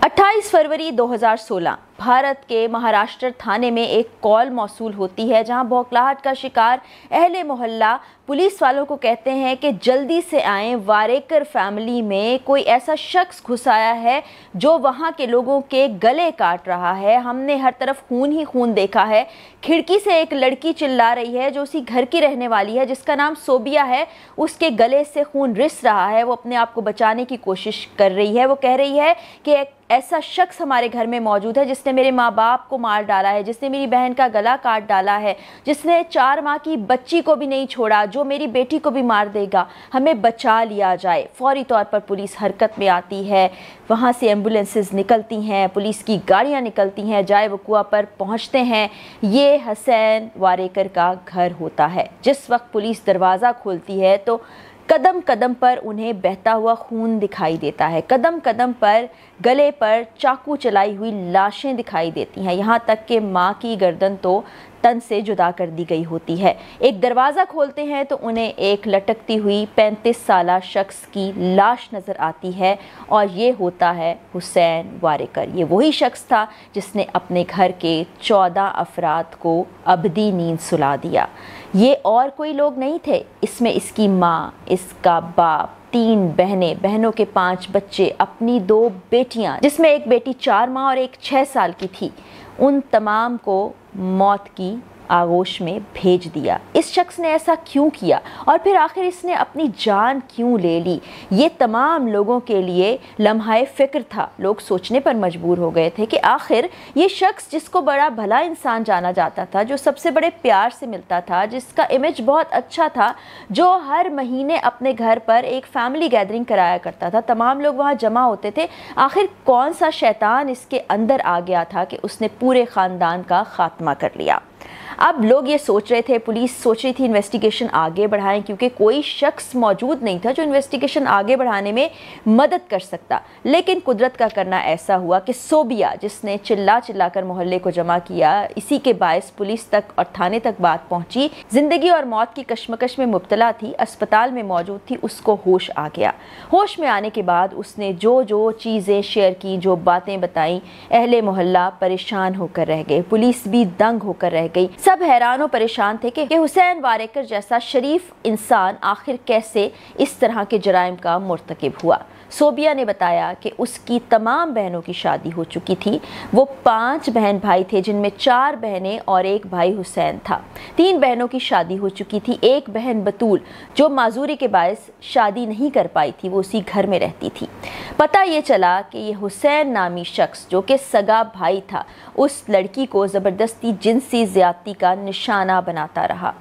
28 फरवरी 2016 भारत के महाराष्ट्र थाने में एक कॉल मौसूल होती है जहां बौखलाहट का शिकार अहले मोहल्ला पुलिस वालों को कहते हैं कि जल्दी से आएं, वारेकर फैमिली में कोई ऐसा शख्स घुस आया है जो वहां के लोगों के गले काट रहा है। हमने हर तरफ खून ही खून देखा है। खिड़की से एक लड़की चिल्ला रही है जो उसी घर की रहने वाली है, जिसका नाम सोबिया है। उसके गले से खून रिस रहा है। वो अपने आप को बचाने की कोशिश कर रही है। वो कह रही है कि एक ऐसा शख्स हमारे घर में मौजूद है जिसने मेरे माँ बाप को मार डाला है, जिसने मेरी बहन का गला काट डाला है, जिसने 4 माह की बच्ची को भी नहीं छोड़ा, जो मेरी बेटी को भी मार देगा। हमें बचा लिया जाए। फौरी तौर पर पुलिस हरकत में आती है। वहाँ से एम्बुलेंसेस निकलती हैं, पुलिस की गाड़ियाँ निकलती हैं, जाए वकुआ पर पहुँचते हैं। ये हुसैन वारेकर का घर होता है। जिस वक्त पुलिस दरवाज़ा खोलती है तो कदम कदम पर उन्हें बहता हुआ खून दिखाई देता है। कदम कदम पर गले पर चाकू चलाई हुई लाशें दिखाई देती हैं। यहाँ तक कि माँ की गर्दन तो तन से जुदा कर दी गई होती है। एक दरवाज़ा खोलते हैं तो उन्हें एक लटकती हुई 35 साला शख्स की लाश नज़र आती है और ये होता है हुसैन वारेकर। ये वही शख्स था जिसने अपने घर के 14 अफराद को अबदी नींद सुला दिया। ये और कोई लोग नहीं थे, इसमें इसकी माँ, इसका बाप, 3 बहनें, बहनों के 5 बच्चे, अपनी 2 बेटियां, जिसमें एक बेटी 4 माह और एक 6 साल की थी, उन तमाम को मौत की आगोश में भेज दिया। इस शख्स ने ऐसा क्यों किया और फिर आखिर इसने अपनी जान क्यों ले ली? ये तमाम लोगों के लिए लम्हाए फ़िक्र था। लोग सोचने पर मजबूर हो गए थे कि आखिर ये शख्स जिसको बड़ा भला इंसान जाना जाता था, जो सबसे बड़े प्यार से मिलता था, जिसका इमेज बहुत अच्छा था, जो हर महीने अपने घर पर एक फैमिली गैदरिंग कराया करता था, तमाम लोग वहाँ जमा होते थे, आखिर कौन सा शैतान इसके अंदर आ गया था कि उसने पूरे ख़ानदान का खात्मा कर लिया? अब लोग ये सोच रहे थे, पुलिस सोच रही थी इन्वेस्टिगेशन आगे बढ़ाएं, क्योंकि कोई शख्स मौजूद नहीं था जो इन्वेस्टिगेशन आगे बढ़ाने में मदद कर सकता। लेकिन कुदरत का करना ऐसा हुआ कि सोबिया, जिसने चिल्ला चिल्ला कर मोहल्ले को जमा किया, इसी के बायस पुलिस तक और थाने तक बात पहुंची। जिंदगी और मौत की कश्मकश में मुब्तला थी, अस्पताल में मौजूद थी, उसको होश आ गया। होश में आने के बाद उसने जो जो चीज़ें शेयर की, जो बातें बताई, अहले मोहल्ला परेशान होकर रह गए, पुलिस भी दंग होकर रह गई। सब हैरान और परेशान थे कि हुसैन वारेकर जैसा शरीफ इंसान आखिर कैसे इस तरह के जराइम का मुर्तकिब हुआ। सोबिया ने बताया कि उसकी तमाम बहनों की शादी हो चुकी थी। वो 5 बहन भाई थे, जिनमें 4 बहनें और एक भाई हुसैन था। 3 बहनों की शादी हो चुकी थी। एक बहन बतूल, जो माजूरी के बायस शादी नहीं कर पाई थी, वो उसी घर में रहती थी। पता ये चला कि ये हुसैन नामी शख्स, जो कि सगा भाई था, उस लड़की को ज़बरदस्ती जिनसी ज़्यादती का निशाना बनाता रहा,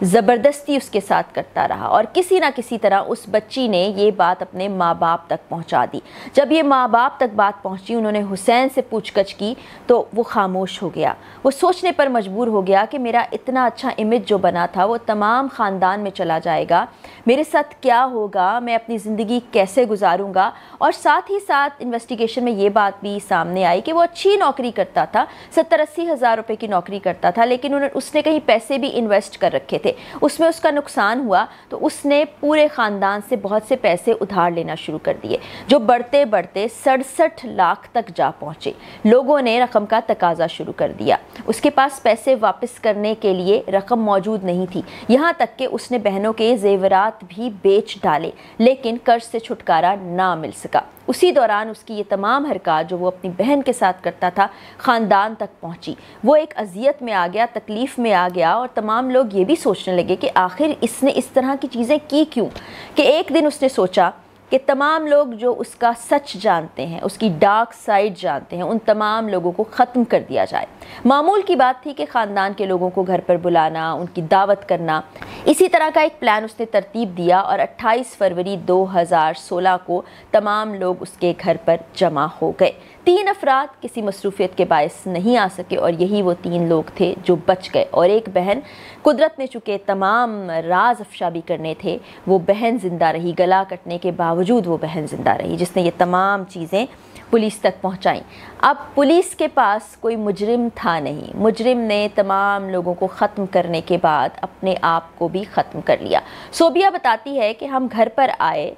ज़बरदस्ती उसके साथ करता रहा और किसी ना किसी तरह उस बच्ची ने ये बात अपने माँ बाप तक पहुँचा दी। जब ये माँ बाप तक बात पहुँची, उन्होंने हुसैन से पूछगछ की तो वो खामोश हो गया। वो सोचने पर मजबूर हो गया कि मेरा इतना अच्छा इमेज जो बना था वो तमाम ख़ानदान में चला जाएगा, मेरे साथ क्या होगा, मैं अपनी ज़िंदगी कैसे गुजारूँगा। और साथ ही साथ इन्वेस्टिगेशन में ये बात भी सामने आई कि वो अच्छी नौकरी करता था, 70-80 हज़ार रुपये की नौकरी करता था, लेकिन उसने कहीं पैसे भी इन्वेस्ट कर रखे थे, उसमें उसका नुकसान हुआ तो उसने पूरे ख़ानदान से बहुत से पैसे उधार लेना शुरू कर दिए, जो बढ़ते बढ़ते 67 लाख तक जा पहुँचे। लोगों ने रकम का तकाजा शुरू कर दिया। उसके पास पैसे वापस करने के लिए रकम मौजूद नहीं थी। यहाँ तक कि उसने बहनों के जेवरात भी बेच डाले, लेकिन कर्ज से छुटकारा ना मिल सका। उसी दौरान उसकी ये तमाम हरकत जो वो अपनी बहन के साथ करता था, ख़ानदान तक पहुंची। वो एक अजियत में आ गया, तकलीफ़ में आ गया और तमाम लोग ये भी सोचने लगे कि आखिर इसने इस तरह की चीज़ें की क्यों। कि एक दिन उसने सोचा कि तमाम लोग जो उसका सच जानते हैं, उसकी डार्क साइड जानते हैं, उन तमाम लोगों को ख़त्म कर दिया जाए। मामूल की बात थी कि ख़ानदान के लोगों को घर पर बुलाना, उनकी दावत करना। इसी तरह का एक प्लान उसने तरतीब दिया और 28 फरवरी 2016 को तमाम लोग उसके घर पर जमा हो गए। 3 अफराद किसी मसरूफियत के बायस नहीं आ सके और यही वो 3 लोग थे जो बच गए। और एक बहन, कुदरत ने चुके तमाम राज अफशा भी करने थे, वो बहन ज़िंदा रही। गला कटने के बावजूद वो बहन ज़िंदा रही, जिसने ये तमाम चीज़ें पुलिस तक पहुंचाई। अब पुलिस के पास कोई मुजरिम था नहीं। मुजरिम ने तमाम लोगों को ख़त्म करने के बाद अपने आप को भी ख़त्म कर लिया। सोबिया बताती है कि हम घर पर आए,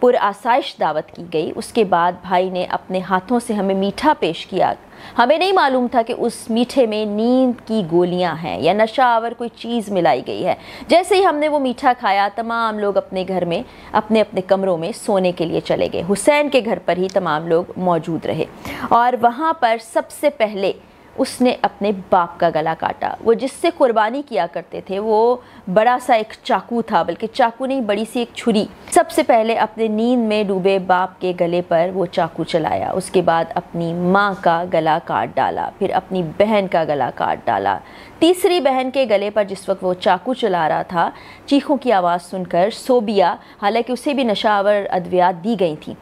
पुरआसाइश दावत की गई। उसके बाद भाई ने अपने हाथों से हमें मीठा पेश किया। हमें नहीं मालूम था कि उस मीठे में नींद की गोलियां हैं या नशा आवर कोई चीज़ मिलाई गई है। जैसे ही हमने वो मीठा खाया, तमाम लोग अपने घर में अपने अपने कमरों में सोने के लिए चले गए। हुसैन के घर पर ही तमाम लोग मौजूद रहे और वहाँ पर सबसे पहले उसने अपने बाप का गला काटा। वो जिससे कुर्बानी किया करते थे वो बड़ा सा एक चाकू था, बल्कि चाकू नहीं, बड़ी सी एक छुरी। सबसे पहले अपने नींद में डूबे बाप के गले पर वो चाकू चलाया। उसके बाद अपनी माँ का गला काट डाला, फिर अपनी बहन का गला काट डाला। तीसरी बहन के गले पर जिस वक्त वो चाकू चला रहा था, चीखों की आवाज़ सुनकर सोबिया, हालांकि उसे भी नशावर अद्वियात दी गई थी,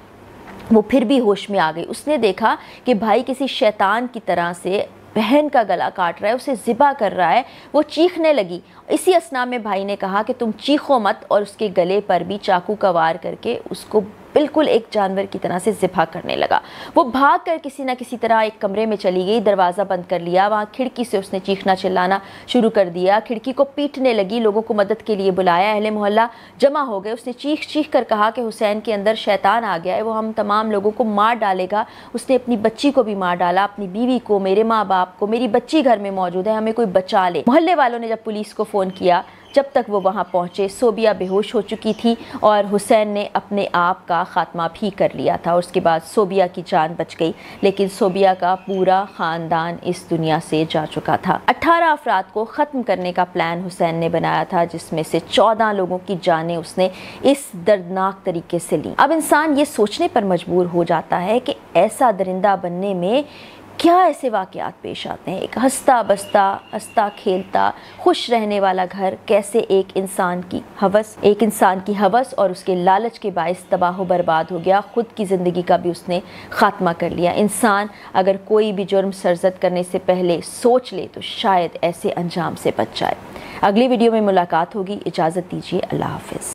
वो फिर भी होश में आ गई। उसने देखा कि भाई किसी शैतान की तरह से बहन का गला काट रहा है, उसे ज़िबा कर रहा है। वो चीखने लगी। इसी असना में भाई ने कहा कि तुम चीखो मत, और उसके गले पर भी चाकू का वार करके उसको बिल्कुल एक जानवर की तरह से ज़िबा करने लगा। वो भाग कर किसी न किसी तरह एक कमरे में चली गई, दरवाज़ा बंद कर लिया। वहाँ खिड़की से उसने चीखना चिल्लाना शुरू कर दिया, खिड़की को पीटने लगी, लोगों को मदद के लिए बुलाया। अहले मोहल्ला जमा हो गए। उसने चीख चीख कर कहा कि हुसैन के अंदर शैतान आ गया है, वो हम तमाम लोगों को मार डालेगा। उसने अपनी बच्ची को भी मार डाला, अपनी बीवी को, मेरे माँ बाप को। मेरी बच्ची घर में मौजूद है, हमें कोई बचा ले। मोहल्ले वालों ने जब पुलिस को फ़ोन किया, जब तक वो वहाँ पहुँचे सोबिया बेहोश हो चुकी थी और हुसैन ने अपने आप का ख़ात्मा भी कर लिया था। उसके बाद सोबिया की जान बच गई, लेकिन सोबिया का पूरा ख़ानदान इस दुनिया से जा चुका था। 18 अफराद को ख़त्म करने का प्लान हुसैन ने बनाया था, जिसमें से 14 लोगों की जानें उसने इस दर्दनाक तरीके से ली। अब इंसान ये सोचने पर मजबूर हो जाता है कि ऐसा दरिंदा बनने में क्या ऐसे वाक़यात पेश आते हैं। एक हंसता बसता, हंसता खेलता, खुश रहने वाला घर कैसे एक इंसान की हवस और उसके लालच के बायस तबाह व बर्बाद हो गया। ख़ुद की ज़िंदगी का भी उसने ख़ात्मा कर लिया। इंसान अगर कोई भी जुर्म सरज़द करने से पहले सोच ले तो शायद ऐसे अंजाम से बच जाए। अगली वीडियो में मुलाकात होगी। इजाज़त दीजिए। अल्लाह हाफ़िज़।